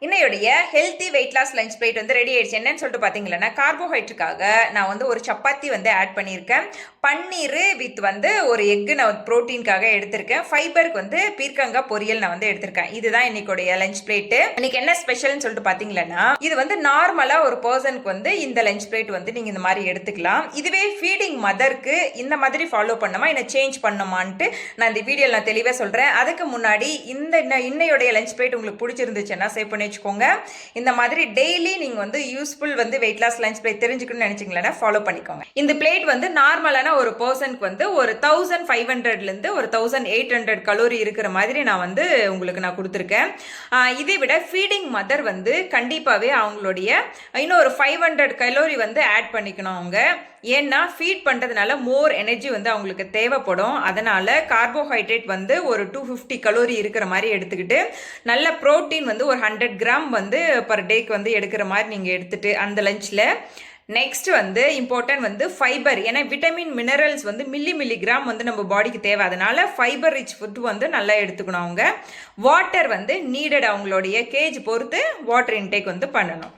இன்னையுடைய healthy weight loss lunch plate வந்து ready ஆயிடுச்சு. என்னன்னு சொல்லிட்டு பார்த்தீங்கன்னா, கார்போஹைட்ரேட்டுக்காக நான் வந்து ஒரு சப்பாத்தி வந்து ஆட் பண்ணியிருக்கேன். பன்னீர் வித் வந்து ஒரு எக்கு நான் ப்ரோட்டீனுக்காக எடுத்திருக்கேன். ஃபைபருக்கு வந்து பீர்க்கங்காய் பொரியல் நான் வந்து எடுத்திருக்கேன். இதுதான் இன்னைக்குடைய லஞ்ச் பிளேட்டு. இன்னைக்கு என்ன ஸ்பெஷல்னு சொல்லிட்டு பார்த்தீங்கன்னா, இது வந்து நார்மலா ஒரு பர்சனுக்கு வந்து இந்த லஞ்ச் பிளேட் வந்து நீங்க இந்த மாதிரி எடுத்துக்கலாம். இதுவே ஃபீடிங் மதருக்கு இந்த மாதிரி ஃபாலோ பண்ணமா என்ன சேஞ்ச் பண்ணுமான்ட்டு நான் இந்த வீடியோவில் நான் தெளிவாக சொல்றேன். அதுக்கு முன்னாடி இன்னையுடைய லஞ்ச் பிளேட் உங்களுக்கு பிடிச்சிருந்துச்சுன்னா சேவ் பண்ணி வச்சுக்கோங்க. இந்த மாதிரி டெய்லி நீங்க வந்து யூஸ்ஃபுல் வந்து வெயிட் லாஸ் லஞ்ச் பிளேட் தெரிஞ்சுக்கணும்னு நினைச்சீங்களா ஃபாலோ பண்ணிக்கோங்க. இந்த பிளேட் வந்து நார்மலான ஒரு பர்சனுக்கு வந்து ஒரு 1500 இருந்து ஒரு 1800 கலோரி இருக்கிற மாதிரி நான் வந்து உங்களுக்கு நான் கொடுத்துருக்கேன். இதை விட ஃபீடிங் மதர் வந்து கண்டிப்பாகவே அவங்களுடைய இன்னும் ஒரு 500 கலோரி வந்து ஆட் பண்ணிக்கணும் அவங்க. ஏன்னா ஃபீட் பண்ணுறதுனால மோர் எனர்ஜி வந்து அவங்களுக்கு தேவைப்படும். அதனால கார்போஹைட்ரேட் வந்து ஒரு 250 கலோரி இருக்கிற மாதிரி எடுத்துக்கிட்டு நல்ல ப்ரோட்டீன் வந்து ஒரு 100 கிராம் வந்து பர் டேக்கு வந்து எடுக்கிற மாதிரி நீங்கள் எடுத்துட்டு அந்த லஞ்சில் நெக்ஸ்ட் வந்து இம்பார்ட்டன்ட் வந்து ஃபைபர். ஏன்னா விட்டமின் மினரல்ஸ் வந்து மில்லிகிராம் வந்து நம்ம பாடிக்கு தேவை. அதனால ஃபைபர் ரிச் ஃபுட் வந்து நல்லா எடுத்துக்கணும் அவங்க. வாட்டர் வந்து நீடட் அவங்களுடைய கேஜ் பொறுத்து வாட்டர் இன்டேக் வந்து பண்ணணும்.